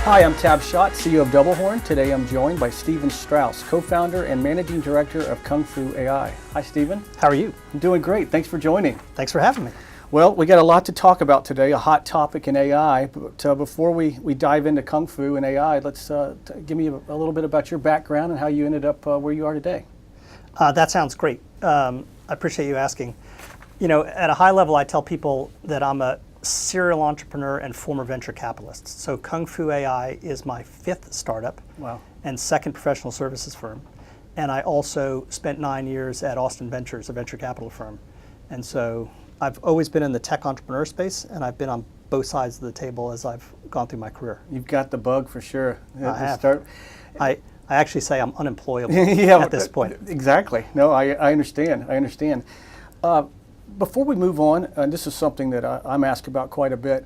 Hi, I'm Schadt, CEO of DoubleHorn. Today I'm joined by Stephen Straus, co-founder and managing director of KUNGFU.AI. Hi, Stephen. How are you? I'm doing great. Thanks for joining. Thanks for having me. Well, we got a lot to talk about today, a hot topic in AI. But before we dive into Kung Fu and AI, let's give me a little bit about your background and how you ended up where you are today. That sounds great. I appreciate you asking. You know, at a high level, I tell people that I'm a serial entrepreneur and former venture capitalist. So KUNGFU.AI is my 5th startup. Wow. And 2nd professional services firm. And I also spent 9 years at Austin Ventures, a venture capital firm. And so I've always been in the tech entrepreneur space, and I've been on both sides of the table as I've gone through my career. You've got the bug for sure. I have. I actually say I'm unemployable yeah, at this point. Exactly. No, I understand. I understand. Before we move on, and this is something that I'm asked about quite a bit,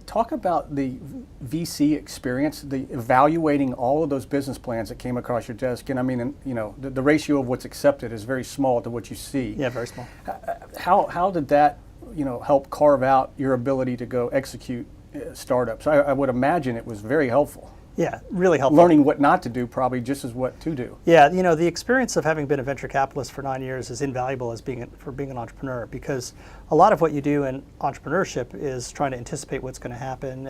talk about the VC experience, the evaluating all of those business plans that came across your desk. And I mean, you know, the ratio of what's accepted is very small to what you see. Yeah, very small. How did that, you know, help carve out your ability to go execute startups? I would imagine it was very helpful. Yeah, really helpful. Learning what not to do probably just as what to do. Yeah, you know, the experience of having been a venture capitalist for 9 years is invaluable as being an entrepreneur, because a lot of what you do in entrepreneurship is trying to anticipate what's going to happen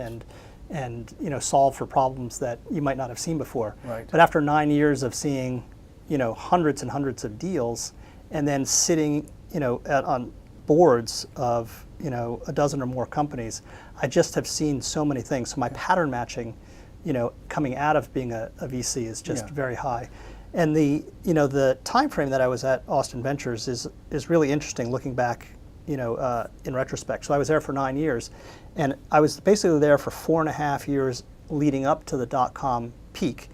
and you know, solve for problems that you might not have seen before. Right. But after 9 years of seeing, you know, hundreds and hundreds of deals, and then sitting, you know, on boards of, you know, a dozen or more companies, I just have seen so many things. So my pattern matching, you know, coming out of being a VC is just very high. And the, you know, the time frame that I was at Austin Ventures is really interesting looking back, you know, in retrospect. So I was there for 9 years, and I was basically there for 4.5 years leading up to the .com peak,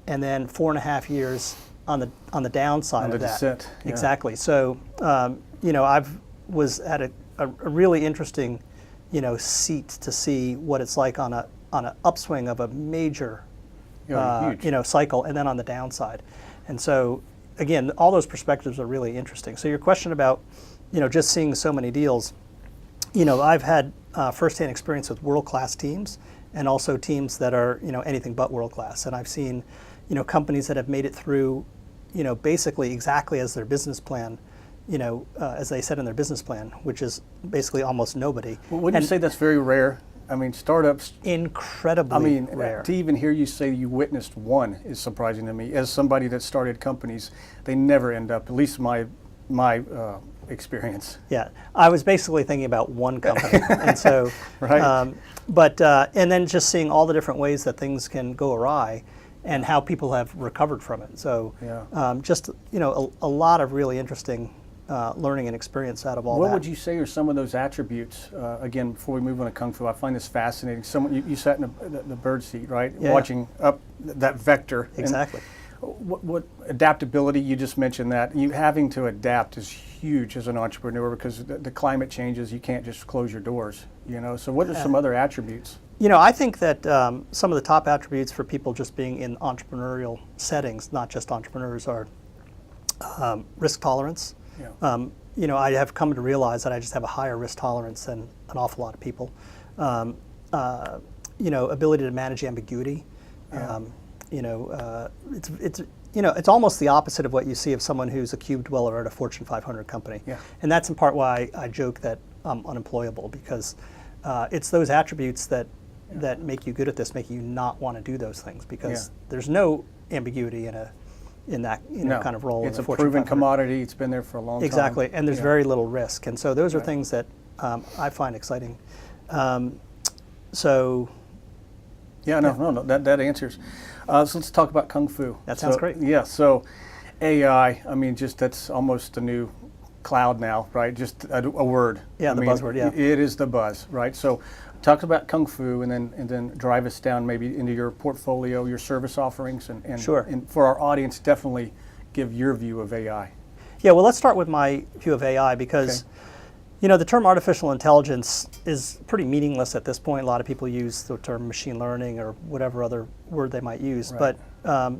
and then 4.5 years on the downside of that. Descent. Yeah. Exactly. So, you know, was at a really interesting, you know, seat to see what it's like on an upswing of a major, you know, cycle, and then on the downside. And so, again, all those perspectives are really interesting. So your question about, you know, just seeing so many deals, you know, I've had firsthand experience with world-class teams, and also teams that are, you know, anything but world-class. And I've seen, you know, companies that have made it through, you know, basically exactly as their business plan, you know, as they said in their business plan, which is basically almost nobody. Well, wouldn't you say that's very rare? I mean, startups, incredibly rare. To even hear you say you witnessed one is surprising to me. As somebody that started companies, they never end up, at least my experience. Yeah, I was basically thinking about one company, and so, right. And then just seeing all the different ways that things can go awry, and how people have recovered from it. So, just, you know, a lot of really interesting learning and experience out of all that. What would you say are some of those attributes? Again, before we move on to Kung Fu, I find this fascinating. You sat in the bird seat, right? Yeah. Watching up that vector. Exactly. What adaptability, you just mentioned that. You having to adapt is huge as an entrepreneur, because the climate changes, you can't just close your doors, you know? So what are some other attributes? You know, I think that some of the top attributes for people just being in entrepreneurial settings, not just entrepreneurs, are risk tolerance. Yeah. You know, I have come to realize that I just have a higher risk tolerance than an awful lot of people. You know, ability to manage ambiguity. Yeah. You know, it's almost the opposite of what you see of someone who's a cube dweller at a Fortune 500 company. Yeah. And that's in part why I joke that I'm unemployable, because it's those attributes that make you good at this, make you not want to do those things, because there's no ambiguity in that kind of role. It's a proven commodity. It's been there for a long time. Exactly, and there's very little risk, and so those are things that I find exciting. So. Yeah, no, that answers. So let's talk about Kung Fu. That sounds great. Yeah, so AI, I mean, just that's almost a new cloud now, right? Just a word. Yeah, the buzzword, yeah. It is the buzz, right? So talk about Kung Fu, and then drive us down maybe into your portfolio, your service offerings, and sure. And for our audience, definitely give your view of AI. Yeah, well, let's start with my view of AI, because you know, the term artificial intelligence is pretty meaningless at this point. A lot of people use the term machine learning or whatever other word they might use. Right. But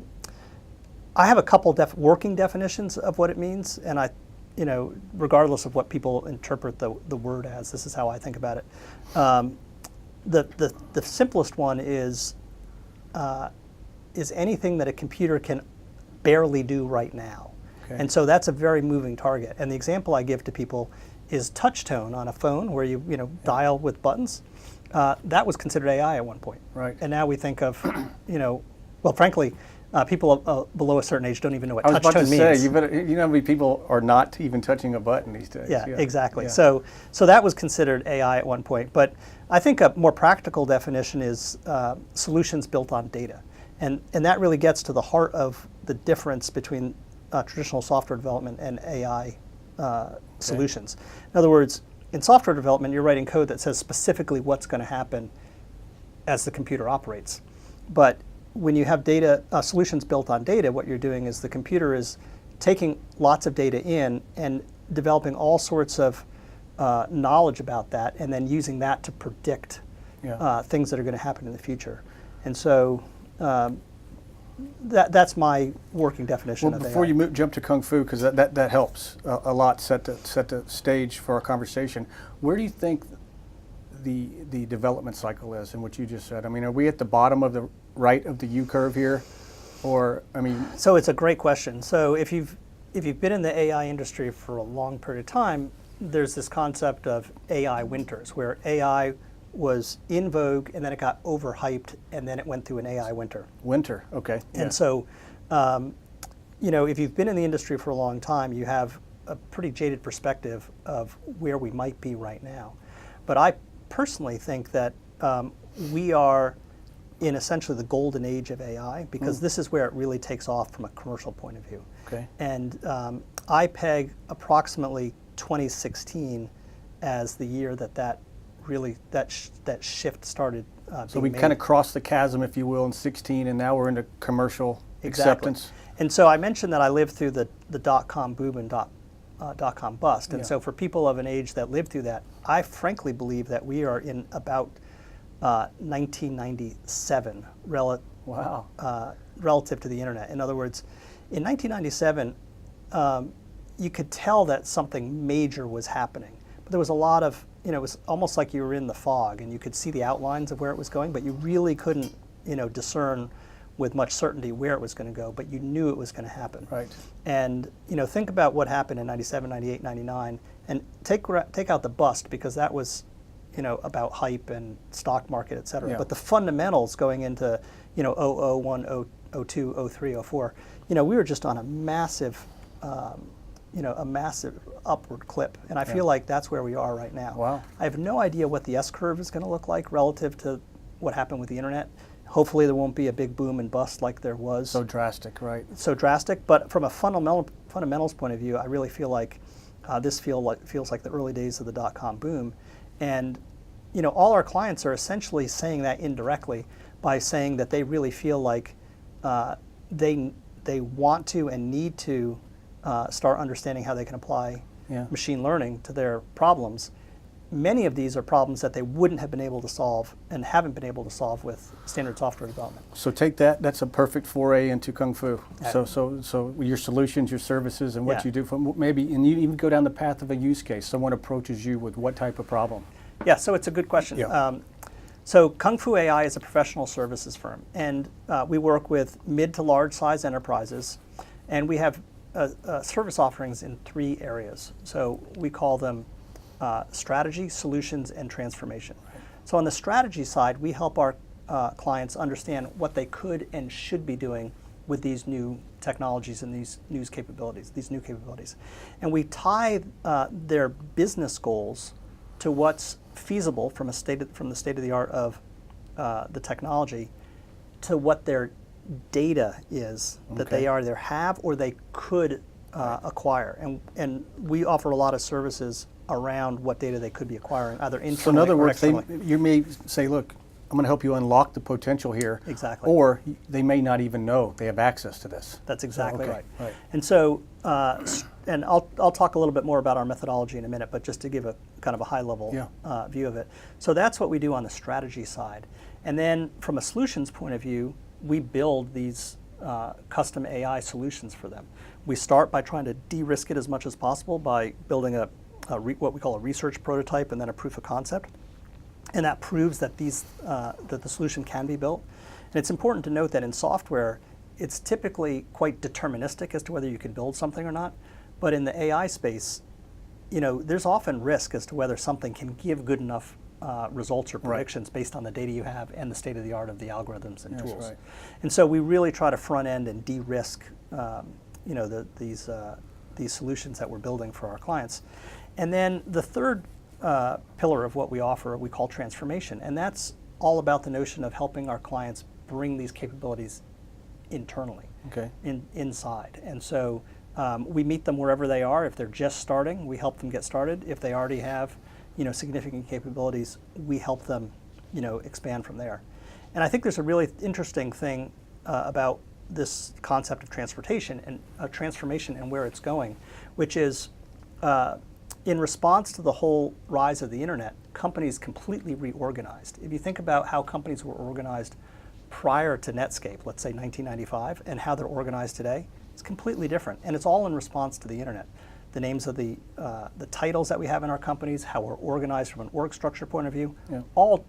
I have a couple working definitions of what it means, and you know, regardless of what people interpret the word as, this is how I think about it. The simplest one is is anything that a computer can barely do right now. Okay. And so that's a very moving target. And the example I give to people is touch tone on a phone where you dial with buttons. That was considered AI at one point. Right. And now we think of, well, frankly, people below a certain age don't even know what I was touch about tone to means. say, you know how many people are not even touching a button these days. Yeah, exactly. Yeah. So that was considered AI at one point. But I think a more practical definition is solutions built on data. And that really gets to the heart of the difference between traditional software development and AI solutions. In other words, in software development, you're writing code that says specifically what's going to happen as the computer operates. But when you have data solutions built on data, what you're doing is the computer is taking lots of data in and developing all sorts of knowledge about that, and then using that to predict things that are going to happen in the future. And so that's my working definition of AI. Before you jump to Kung Fu, because that helps a lot set the stage for our conversation, where do you think the development cycle is in what you just said? I mean, are we at the bottom of the right of the U curve here? Or, I mean... So it's a great question. So if you've been in the AI industry for a long period of time, there's this concept of AI winters, where AI was in vogue, and then it got overhyped, and then it went through an AI winter. Winter, okay. And so, if you've been in the industry for a long time, you have a pretty jaded perspective of where we might be right now. But I personally think that we are in essentially the golden age of AI, because this is where it really takes off from a commercial point of view. Okay. And I peg approximately 2016 as the year that shift started So being we made. kind of crossed the chasm, if you will, in 16, and now we're into commercial acceptance. And so I mentioned that I lived through the dot-com boom and dot-com bust. And so for people of an age that lived through that, I frankly believe that we are in about 1997 relative to the internet. In other words, in 1997, you could tell that something major was happening. But there was a lot of, it was almost like you were in the fog, and you could see the outlines of where it was going, but you really couldn't, discern with much certainty where it was going to go, but you knew it was going to happen. Right. And, think about what happened in 97, 98, 99, and take out the bust, because that was, about hype and stock market, et cetera. Yeah. But the fundamentals going into, 001, 02, 03, 04, we were just on a massive, a massive upward clip. And I feel like that's where we are right now. Wow. I have no idea what the S-curve is going to look like relative to what happened with the internet. Hopefully there won't be a big boom and bust like there was. So drastic, right? So drastic, but from a fundamentals point of view, I really feel like this feels like the early days of the dot-com boom. And all our clients are essentially saying that indirectly by saying that they really feel like they want to and need to start understanding how they can apply machine learning to their problems. Many of these are problems that they wouldn't have been able to solve and haven't been able to solve with standard software development. So take that. That's a perfect foray into Kung Fu. So your solutions, your services, and what you do. And you even go down the path of a use case. Someone approaches you with what type of problem? Yeah. So it's a good question. Yeah. So KUNGFU.AI is a professional services firm, and we work with mid to large size enterprises, and we have service offerings in 3 areas. So we call them strategy, solutions, and transformation. Right. So on the strategy side, we help our clients understand what they could and should be doing with these new technologies and these new capabilities. And we tie their business goals to what's feasible from the state of the art of the technology to what their data is that they either have or they could acquire. And we offer a lot of services around what data they could be acquiring, either internally So in other or words, externally. you may say, look, I'm going to help you unlock the potential here. Exactly. Or they may not even know they have access to this. That's exactly right. Right. And so, and I'll talk a little bit more about our methodology in a minute, but just to give a kind of a high level view of it. So that's what we do on the strategy side. And then from a solutions point of view, we build these custom AI solutions for them. We start by trying to de-risk it as much as possible by building what we call a research prototype and then a proof of concept. And that proves that that the solution can be built. And it's important to note that in software, it's typically quite deterministic as to whether you can build something or not. But in the AI space, there's often risk as to whether something can give good enough results or predictions based on the data you have and the state of the art of the algorithms and tools. Right. And so we really try to front end and de-risk these solutions that we're building for our clients. And then the third pillar of what we offer we call transformation, and that's all about the notion of helping our clients bring these capabilities internally, inside. And so we meet them wherever they are. If they're just starting, we help them get started. If they already have significant capabilities, we help them expand from there. And I think there's a really interesting thing about this concept of transformation and where it's going, which is in response to the whole rise of the internet, companies completely reorganized. If you think about how companies were organized prior to Netscape, let's say 1995, and how they're organized today, it's completely different. And it's all in response to the internet. The names of the titles that we have in our companies, how we're organized from an org structure point of view, all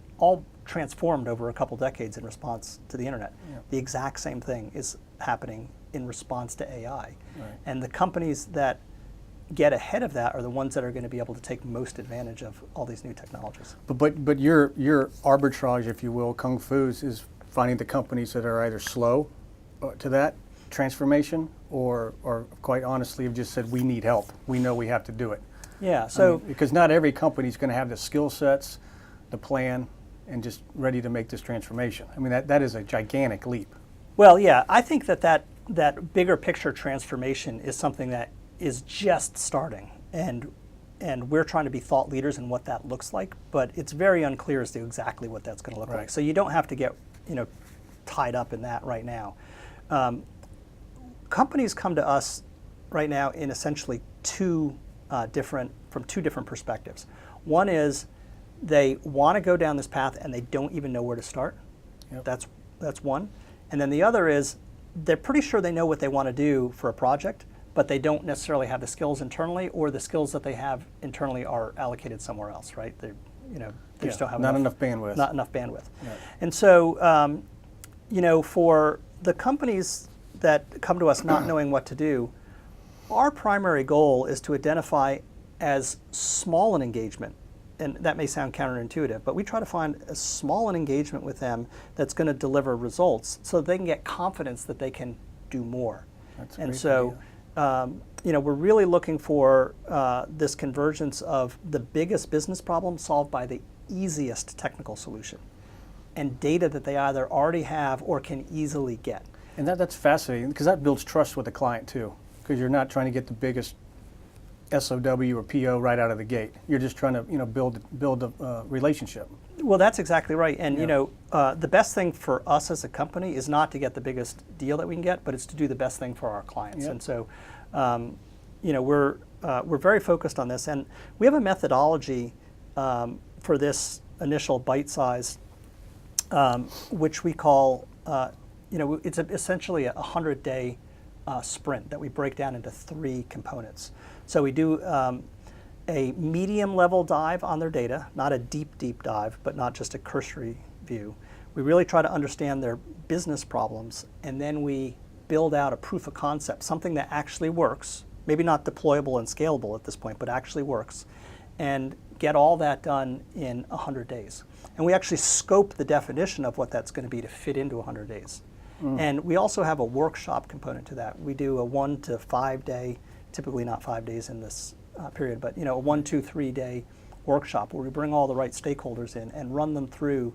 transformed over a couple decades in response to the internet. Yeah. The exact same thing is happening in response to AI. Right. And the companies that get ahead of that are the ones that are going to be able to take most advantage of all these new technologies. But your arbitrage, if you will, Kung Fu's, is finding the companies that are either slow to that transformation or quite honestly have just said, we need help. We know we have to do it. Yeah, so... because not every company is going to have the skill sets, the plan, and just ready to make this transformation. I mean, that is a gigantic leap. Well, yeah, I think that bigger picture transformation is something that is just starting, and we're trying to be thought leaders in what that looks like, but it's very unclear as to exactly what that's going to look like. So you don't have to get tied up in that right now. Companies come to us right now in essentially two different perspectives. One is they want to go down this path and they don't even know where to start. Yep. That's one. And then the other is they're pretty sure they know what they want to do for a project, but they don't necessarily have the skills internally, or the skills that they have internally are allocated somewhere else, right? They just don't have enough bandwidth. Not enough bandwidth. Yeah. And so, for the companies that come to us not knowing what to do, our primary goal is to identify as small an engagement, and that may sound counterintuitive, but we try to find as small an engagement with them that's going to deliver results so that they can get confidence that they can do more. That's and so, we're really looking for this convergence of the biggest business problem solved by the easiest technical solution, and data that they either already have or can easily get. And that's fascinating, because that builds trust with the client too, because you're not trying to get the biggest SOW or PO right out of the gate. You're just trying to build a relationship. Well, that's exactly right. And the best thing for us as a company is not to get the biggest deal that we can get, but it's to do the best thing for our clients. Yep. And so, we're very focused on this, and we have a methodology for this initial bite size, which we call it's essentially a 100-day sprint that we break down into 3 components. So we do a medium level dive on their data, not a deep dive, but not just a cursory view. We really try to understand their business problems, and then we build out a proof of concept, something that actually works, maybe not deployable and scalable at this point, but actually works, and get all that done in 100 days. And we actually scope the definition of what that's going to be to fit into 100 days. And we also have a workshop component to that. We do a 1 to 5 day, typically not 5 days in this period, but a 1, 2, 3 day workshop where we bring all the right stakeholders in and run them through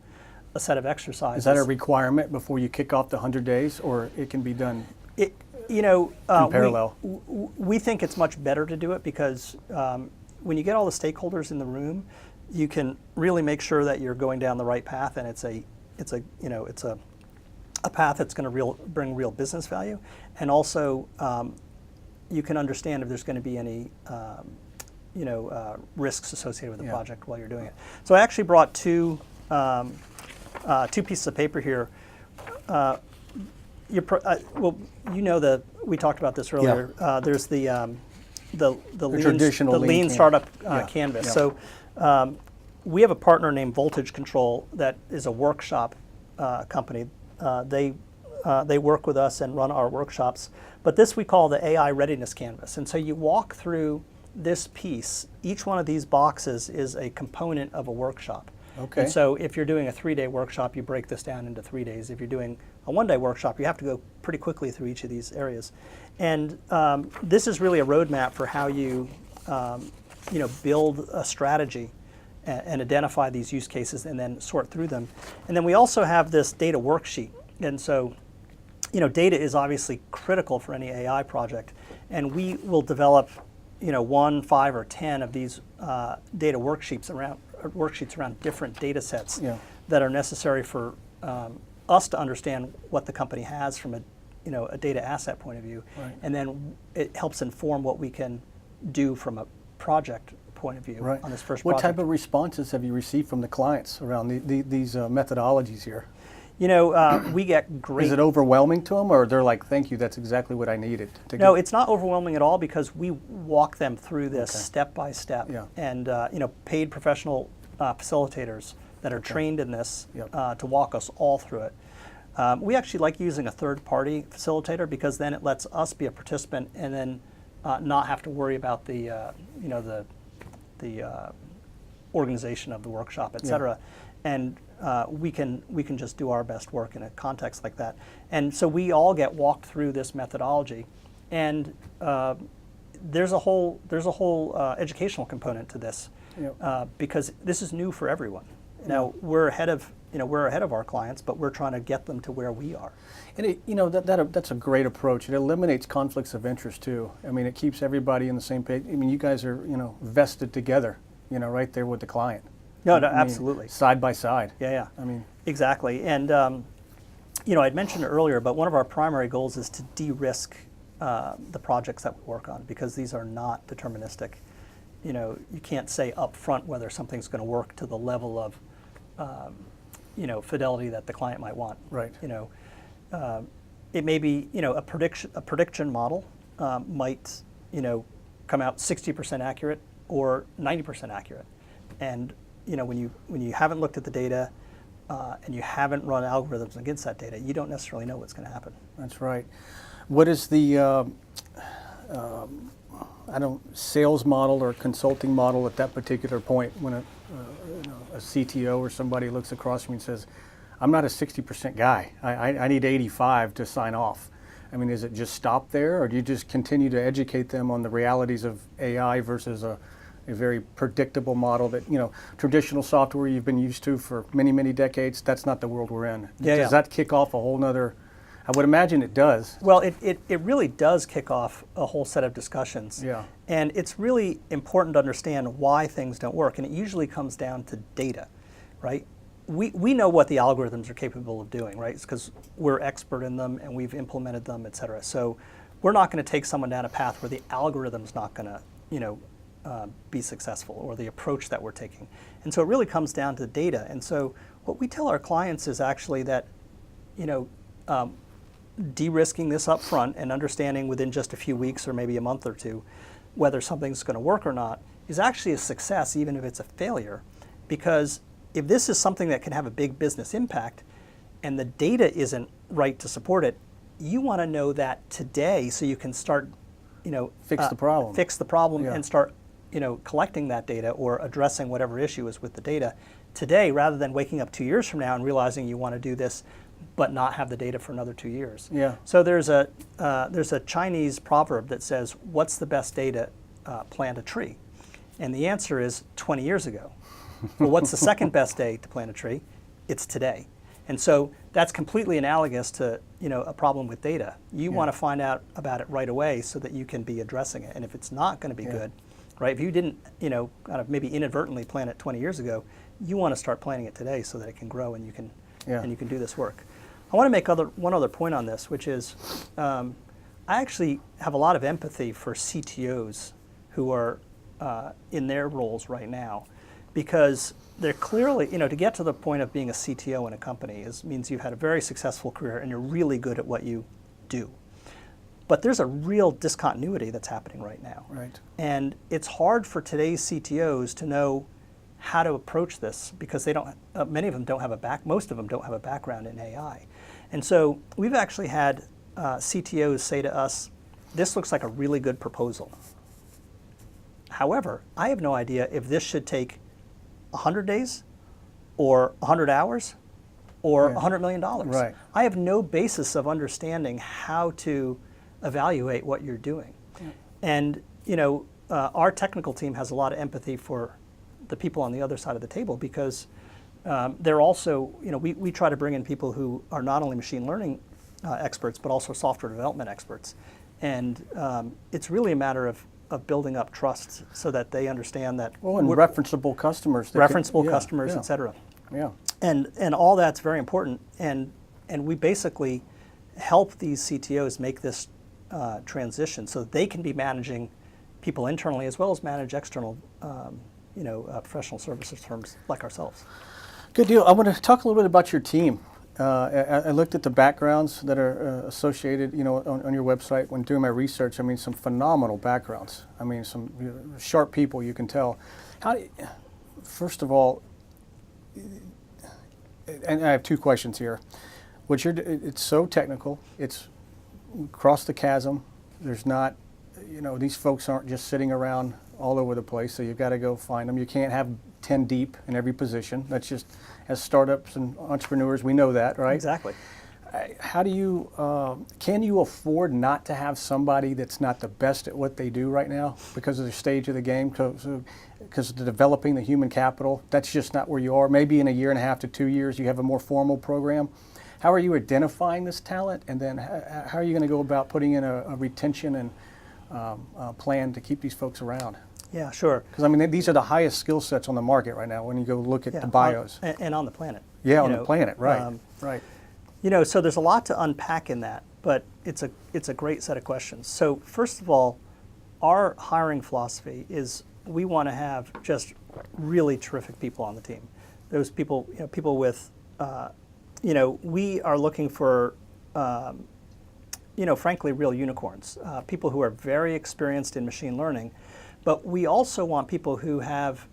a set of exercises. Is that a requirement before you kick off the 100 days, or it can be done in parallel? We think it's much better to do it because when you get all the stakeholders in the room, you can really make sure that you're going down the right path, and it's a path that's going to bring real business value, and also you can understand if there's going to be any risks associated with the project while you're doing it. So I actually brought two pieces of paper here. We talked about this earlier. Yeah. There's the traditional lean startup canvas. Yeah. So we have a partner named Voltage Control that is a workshop company. they work with us and run our workshops. But this we call the AI Readiness Canvas. And so you walk through this piece. Each one of these boxes is a component of a workshop. Okay. And so if you're doing a 3-day workshop, you break this down into 3 days. If you're doing a 1-day workshop, you have to go pretty quickly through each of these areas. And this is really a roadmap for how you, build a strategy and identify these use cases and then sort through them. And then we also have this data worksheet. And so, data is obviously critical for any AI project. And we will develop, 1, 5, or 10 of these data worksheets around different data sets that are necessary for us to understand what the company has from a data asset point of view. Right. And then it helps inform what we can do from a project point of view on this first project. What type of responses have you received from the clients around these methodologies here? We get great. Is it overwhelming to them, or they're like, "Thank you, that's exactly what I needed"? No, it's not overwhelming at all because we walk them through this step by step, and paid professional facilitators that are trained in this to walk us all through it. We actually like using a third-party facilitator because then it lets us be a participant and then not have to worry about the organization of the workshop, et cetera. And we can just do our best work in a context like that. And so we all get walked through this methodology, and there's a whole educational component to this because this is new for everyone. Now we're ahead of our clients, but we're trying to get them to where we are. And that's a great approach. It eliminates conflicts of interest too. I mean, it keeps everybody in the same page. I mean, you guys are vested together, right there with the client. No, absolutely. Side by side. Yeah. I mean, exactly. And I'd mentioned it earlier, but one of our primary goals is to de-risk the projects that we work on because these are not deterministic. You can't say up front whether something's going to work to the level of fidelity that the client might want. Right. It may be a prediction model might come out 60% accurate or 90% accurate, and when you haven't looked at the data and you haven't run algorithms against that data, you don't necessarily know what's going to happen. That's right. What is the sales model or consulting model at that particular point when a CTO or somebody looks across from me and says, "I'm not a 60% guy. I need 85 to sign off." I mean, is it just stop there, or do you just continue to educate them on the realities of AI versus a very predictable model that, traditional software you've been used to for many, many decades? That's not the world we're in. Does that kick off a whole nother? I would imagine it does. Well, it really does kick off a whole set of discussions. Yeah. And it's really important to understand why things don't work. And it usually comes down to data, right? We know what the algorithms are capable of doing, right? It's because we're expert in them and we've implemented them, et cetera. So we're not going to take someone down a path where the algorithm's not going to, be successful, or the approach that we're taking. And so it really comes down to data. And so what we tell our clients is actually that, de-risking this up front and understanding within just a few weeks or maybe a month or two whether something's going to work or not is actually a success even if it's a failure, because if this is something that can have a big business impact and the data isn't right to support it, you want to know that today so you can start fix the problem and start collecting that data or addressing whatever issue is with the data today, rather than waking up 2 years from now and realizing you want to do this but not have the data for another 2 years. Yeah. So there's a Chinese proverb that says, "What's the best day to plant a tree?" And the answer is 20 years ago. Well, what's the second best day to plant a tree? It's today. And so that's completely analogous to a problem with data. You want to find out about it right away so that you can be addressing it. And if it's not going to be good, right? If you didn't kind of maybe inadvertently plant it 20 years ago, you want to start planting it today so that it can grow and you can do this work. I want to make one other point on this, which is I actually have a lot of empathy for CTOs who are in their roles right now, because they're clearly, to get to the point of being a CTO in a company means you've had a very successful career and you're really good at what you do. But there's a real discontinuity that's happening right now. Right. And it's hard for today's CTOs to know how to approach this because they don't. Many of them don't have most of them don't have a background in AI, And so we've actually had CTOs say to us, this looks like a really good proposal. However, I have no idea if this should take 100 days or 100 hours or $100 million. Right. I have no basis of understanding how to evaluate what you're doing. Yeah. And our technical team has a lot of empathy for the people on the other side of the table, because they're also, we try to bring in people who are not only machine learning experts, but also software development experts. And it's really a matter of building up trust so that they understand that. Well, and referenceable customers. Customers, et cetera. Yeah. And all that's very important. And we basically help these CTOs make this transition so that they can be managing people internally as well as manage external professional services firms like ourselves. Good deal. I want to talk a little bit about your team. I looked at the backgrounds that are associated, on your website when doing my research. I mean, some phenomenal backgrounds. I mean, some sharp people, you can tell. First of all, and I have two questions here. It's so technical. It's across the chasm. There's not, these folks aren't just sitting around all over the place, so you've got to go find them. You can't have 10 deep in every position. That's just, as startups and entrepreneurs, we know that, right? Exactly. How do you, can you afford not to have somebody that's not the best at what they do right now because of the stage of the game, because of developing the human capital? That's just not where you are. Maybe in a year and a half to 2 years, you have a more formal program. How are you identifying this talent? And then how are you going to go about putting in a retention and plan to keep these folks around? Yeah, sure. Because, I mean, these are the highest skill sets on the market right now when you go look at the bios. And on the planet. Yeah, on the planet, right. Right. So there's a lot to unpack in that, but it's a great set of questions. So first of all, our hiring philosophy is we want to have just really terrific people on the team. Those people, people with, we are looking for, frankly, real unicorns, people who are very experienced in machine learning. But we also want people who have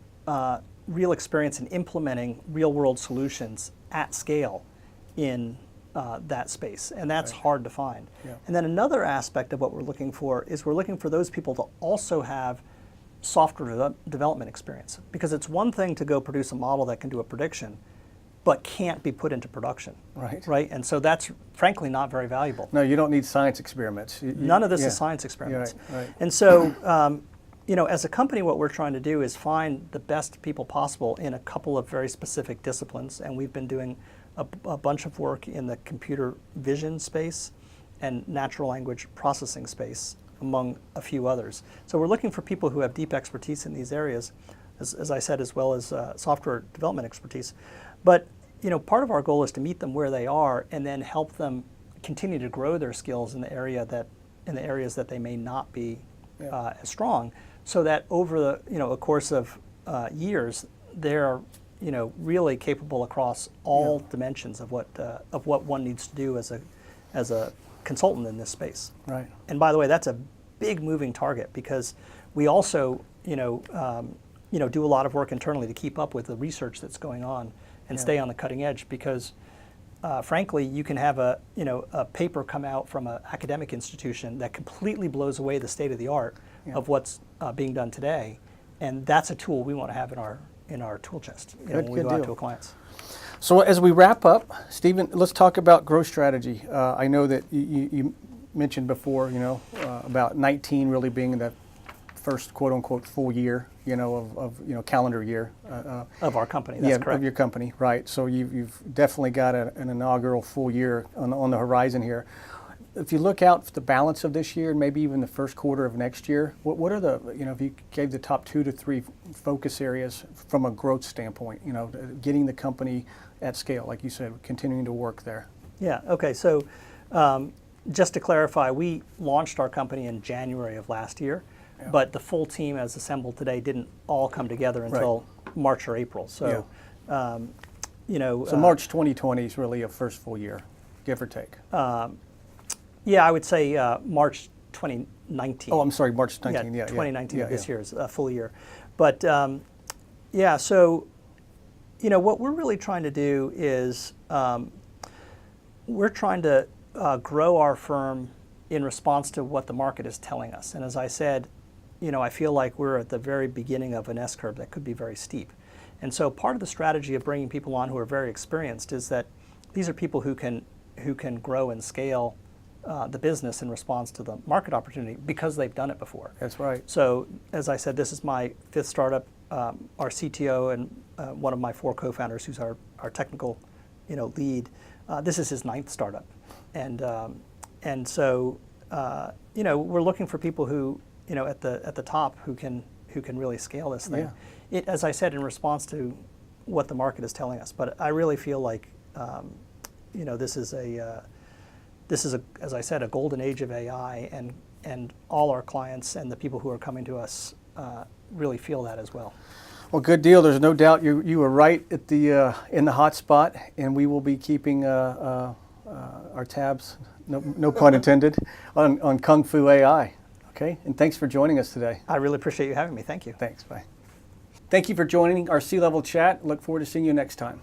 real experience in implementing real-world solutions at scale in that space, and that's hard to find. Yeah. And then another aspect of what we're looking for is we're looking for those people to also have software development experience, because it's one thing to go produce a model that can do a prediction, but can't be put into production. Right. Right. And so that's frankly not very valuable. No, you don't need science experiments. None of this is science experiments. Right. And so. As a company, what we're trying to do is find the best people possible in a couple of very specific disciplines, and we've been doing a bunch of work in the computer vision space and natural language processing space, among a few others. So we're looking for people who have deep expertise in these areas, as I said, as well as software development expertise. But part of our goal is to meet them where they are and then help them continue to grow their skills in the areas that they may not be as strong, so that over the a course of years, they're really capable across all dimensions of what one needs to do as a consultant in this space. Right. And by the way, that's a big moving target, because we also do a lot of work internally to keep up with the research that's going on and stay on the cutting edge, because frankly, you can have a paper come out from an academic institution that completely blows away the state of the art of what's being done today, and that's a tool we want to have in our tool chest when we go out to clients. So as we wrap up, Stephen, let's talk about growth strategy. I know that you mentioned before, about 19 really being the first quote unquote full year, of calendar year of our company. That's correct. Of your company, right? So you've definitely got an inaugural full year on the horizon here. If you look out for the balance of this year and maybe even the first quarter of next year, what are the if you gave the top 2 to 3 focus areas from a growth standpoint, getting the company at scale, like you said, continuing to work there? Yeah. Okay. So just to clarify, we launched our company in January of last year. Yeah. But the full team as assembled today didn't all come together until March or April. So, so March 2020 is really a first full year, give or take. I would say March 2019. Oh, I'm sorry, March 19. Yeah, 2019 of this year is a full year. But so what we're really trying to do is we're trying to grow our firm in response to what the market is telling us. And as I said, I feel like we're at the very beginning of an S-curve that could be very steep. And so part of the strategy of bringing people on who are very experienced is that these are people who can grow and scale the business in response to the market opportunity because they've done it before. That's right. So as I said, this is my 5th startup. Our CTO and one of my 4 co-founders, who's our technical lead, this is his 9th startup. And so we're looking for people who at the top who can really scale this thing. Yeah. As I said, in response to what the market is telling us. But I really feel like this is as I said, a golden age of AI, and all our clients and the people who are coming to us really feel that as well. Well, good deal. There's no doubt you were right at the in the hot spot, and we will be keeping our tabs, no pun intended, on KUNGFU.AI. Okay, and thanks for joining us today. I really appreciate you having me. Thank you. Thanks. Bye. Thank you for joining our C-Level Chat. Look forward to seeing you next time.